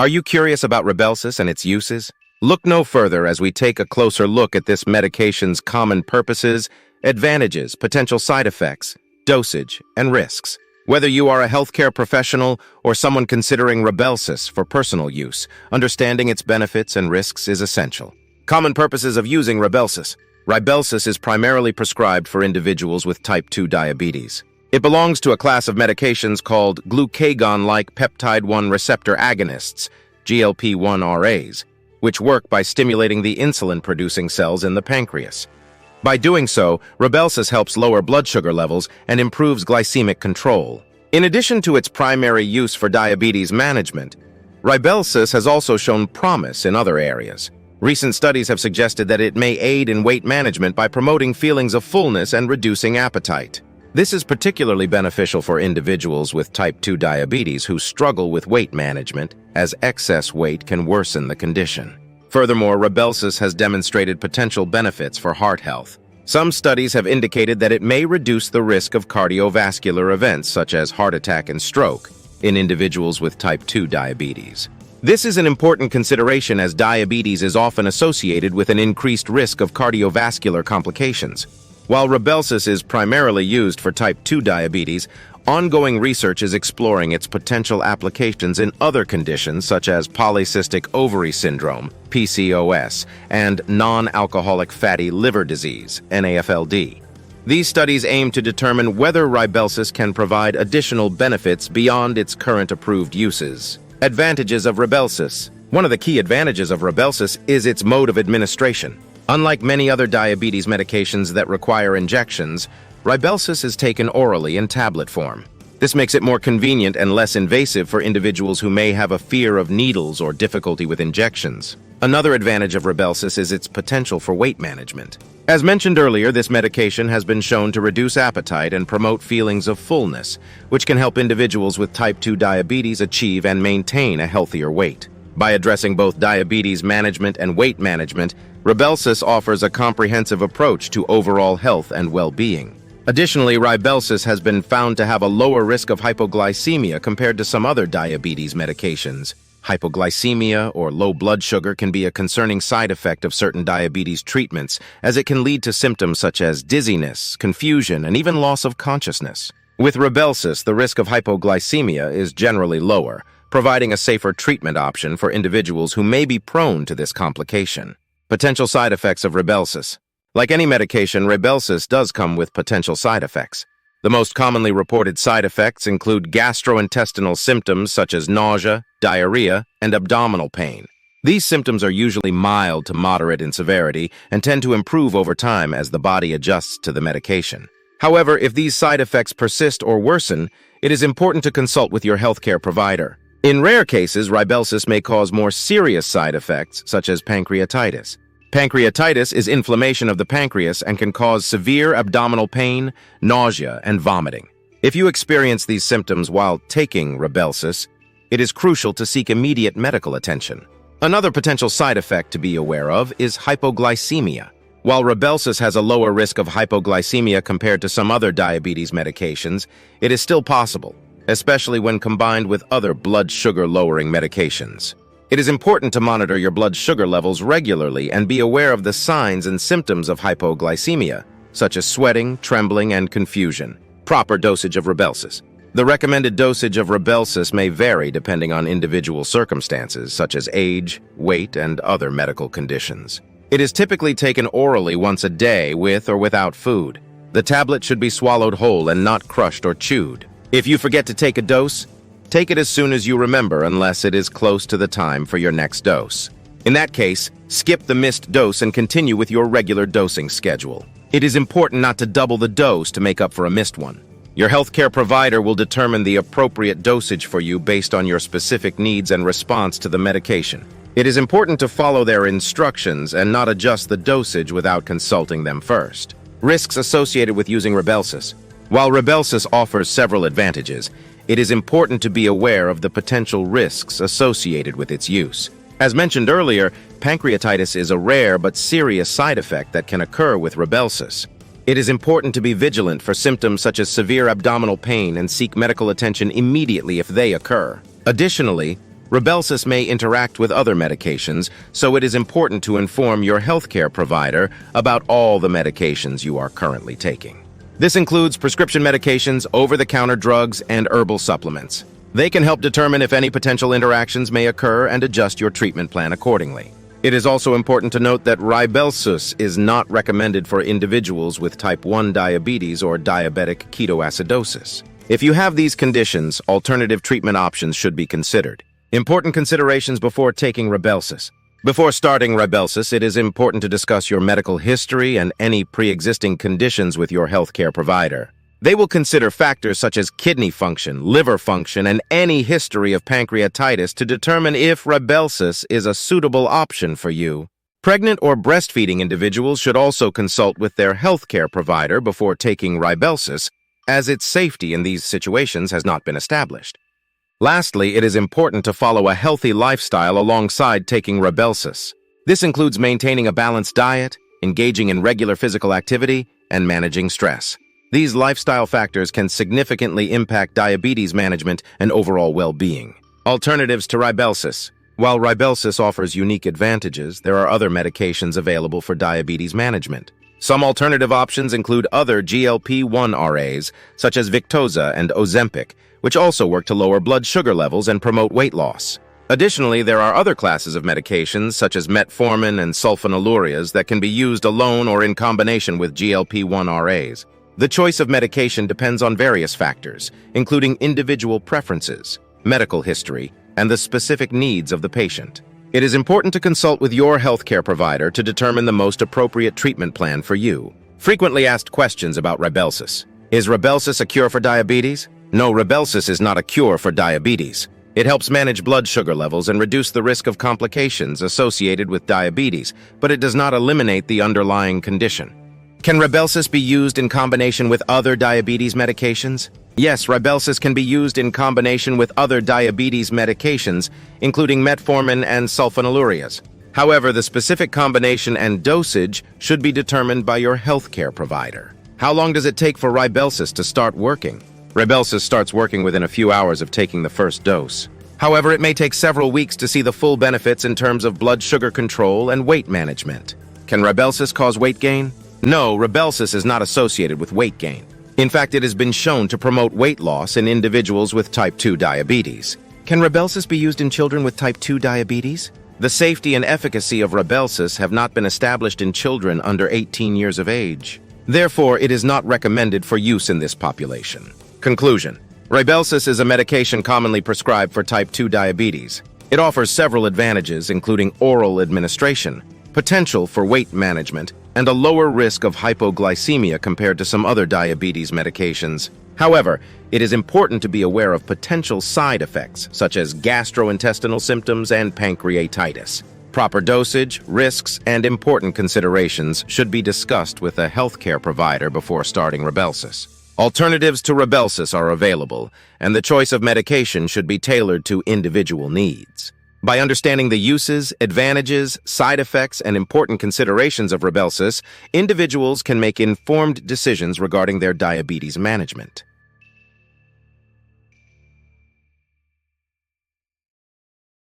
Are you curious about Rybelsus and its uses? Look no further as we take a closer look at this medication's common purposes, advantages, potential side effects, dosage, and risks. Whether you are a healthcare professional or someone considering Rybelsus for personal use, understanding its benefits and risks is essential. Common purposes of using Rybelsus. Rybelsus is primarily prescribed for individuals with type 2 diabetes. It belongs to a class of medications called glucagon-like peptide-1 receptor agonists, GLP-1RAs, which work by stimulating the insulin-producing cells in the pancreas. By doing so, Rybelsus helps lower blood sugar levels and improves glycemic control. In addition to its primary use for diabetes management, Rybelsus has also shown promise in other areas. Recent studies have suggested that it may aid in weight management by promoting feelings of fullness and reducing appetite. This is particularly beneficial for individuals with type 2 diabetes who struggle with weight management, as excess weight can worsen the condition. Furthermore, Rybelsus has demonstrated potential benefits for heart health. Some studies have indicated that it may reduce the risk of cardiovascular events such as heart attack and stroke in individuals with type 2 diabetes. This is an important consideration as diabetes is often associated with an increased risk of cardiovascular complications. While Rybelsus is primarily used for type 2 diabetes, ongoing research is exploring its potential applications in other conditions such as polycystic ovary syndrome, PCOS, and non-alcoholic fatty liver disease, NAFLD. These studies aim to determine whether Rybelsus can provide additional benefits beyond its current approved uses. Advantages of Rybelsus. One of the key advantages of Rybelsus is its mode of administration. Unlike many other diabetes medications that require injections, Rybelsus is taken orally in tablet form. This makes it more convenient and less invasive for individuals who may have a fear of needles or difficulty with injections. Another advantage of Rybelsus is its potential for weight management. As mentioned earlier, this medication has been shown to reduce appetite and promote feelings of fullness, which can help individuals with type 2 diabetes achieve and maintain a healthier weight. By addressing both diabetes management and weight management, Rybelsus offers a comprehensive approach to overall health and well-being. Additionally, Rybelsus has been found to have a lower risk of hypoglycemia compared to some other diabetes medications. Hypoglycemia, or low blood sugar, can be a concerning side effect of certain diabetes treatments, as it can lead to symptoms such as dizziness, confusion, and even loss of consciousness. With Rybelsus, the risk of hypoglycemia is generally lower, providing a safer treatment option for individuals who may be prone to this complication. Potential side effects of Rybelsus. Like any medication, Rybelsus does come with potential side effects. The most commonly reported side effects include gastrointestinal symptoms such as nausea, diarrhea, and abdominal pain. These symptoms are usually mild to moderate in severity and tend to improve over time as the body adjusts to the medication. However, if these side effects persist or worsen, it is important to consult with your healthcare provider. In rare cases, Rybelsus may cause more serious side effects, such as pancreatitis. Pancreatitis is inflammation of the pancreas and can cause severe abdominal pain, nausea, and vomiting. If you experience these symptoms while taking Rybelsus, it is crucial to seek immediate medical attention. Another potential side effect to be aware of is hypoglycemia. While Rybelsus has a lower risk of hypoglycemia compared to some other diabetes medications, it is still possible, especially when combined with other blood sugar-lowering medications. It is important to monitor your blood sugar levels regularly and be aware of the signs and symptoms of hypoglycemia, such as sweating, trembling, and confusion. Proper dosage of Rybelsus. The recommended dosage of Rybelsus may vary depending on individual circumstances, such as age, weight, and other medical conditions. It is typically taken orally once a day with or without food. The tablet should be swallowed whole and not crushed or chewed. If you forget to take a dose, take it as soon as you remember unless it is close to the time for your next dose. In that case, skip the missed dose and continue with your regular dosing schedule. It is important not to double the dose to make up for a missed one. Your healthcare provider will determine the appropriate dosage for you based on your specific needs and response to the medication. It is important to follow their instructions and not adjust the dosage without consulting them first. Risks associated with using Rybelsus. While Rybelsus offers several advantages, it is important to be aware of the potential risks associated with its use. As mentioned earlier, pancreatitis is a rare but serious side effect that can occur with Rybelsus. It is important to be vigilant for symptoms such as severe abdominal pain and seek medical attention immediately if they occur. Additionally, Rybelsus may interact with other medications, so it is important to inform your healthcare provider about all the medications you are currently taking. This includes prescription medications, over-the-counter drugs, and herbal supplements. They can help determine if any potential interactions may occur and adjust your treatment plan accordingly. It is also important to note that Rybelsus is not recommended for individuals with type 1 diabetes or diabetic ketoacidosis. If you have these conditions, alternative treatment options should be considered. Important considerations before taking Rybelsus. Before starting Rybelsus, it is important to discuss your medical history and any pre-existing conditions with your healthcare provider. They will consider factors such as kidney function, liver function, and any history of pancreatitis to determine if Rybelsus is a suitable option for you. Pregnant or breastfeeding individuals should also consult with their healthcare provider before taking Rybelsus, as its safety in these situations has not been established. Lastly, it is important to follow a healthy lifestyle alongside taking Rybelsus. This includes maintaining a balanced diet, engaging in regular physical activity, and managing stress. These lifestyle factors can significantly impact diabetes management and overall well-being. Alternatives to Rybelsus. While Rybelsus offers unique advantages, there are other medications available for diabetes management. Some alternative options include other GLP-1 RAs, such as Victoza and Ozempic, which also work to lower blood sugar levels and promote weight loss. Additionally, there are other classes of medications, such as metformin and sulfonylureas, that can be used alone or in combination with GLP-1 RAs. The choice of medication depends on various factors, including individual preferences, medical history, and the specific needs of the patient. It is important to consult with your healthcare provider to determine the most appropriate treatment plan for you. Frequently asked questions about Rybelsus. Is Rybelsus a cure for diabetes? No, Rybelsus is not a cure for diabetes. It helps manage blood sugar levels and reduce the risk of complications associated with diabetes, but it does not eliminate the underlying condition. Can Rybelsus be used in combination with other diabetes medications? Yes, Rybelsus can be used in combination with other diabetes medications, including metformin and sulfonylureas. However, the specific combination and dosage should be determined by your healthcare provider. How long does it take for Rybelsus to start working? Rybelsus starts working within a few hours of taking the first dose. However, it may take several weeks to see the full benefits in terms of blood sugar control and weight management. Can Rybelsus cause weight gain? No, Rybelsus is not associated with weight gain. In fact, it has been shown to promote weight loss in individuals with type 2 diabetes. Can Rybelsus be used in children with type 2 diabetes? The safety and efficacy of Rybelsus have not been established in children under 18 years of age. Therefore, it is not recommended for use in this population. Conclusion. Rybelsus is a medication commonly prescribed for type 2 diabetes. It offers several advantages, including oral administration, potential for weight management, and a lower risk of hypoglycemia compared to some other diabetes medications. However, it is important to be aware of potential side effects, such as gastrointestinal symptoms and pancreatitis. Proper dosage, risks, and important considerations should be discussed with a healthcare provider before starting Rybelsus. Alternatives to Rybelsus are available, and the choice of medication should be tailored to individual needs. By understanding the uses, advantages, side effects, and important considerations of Rybelsus, individuals can make informed decisions regarding their diabetes management.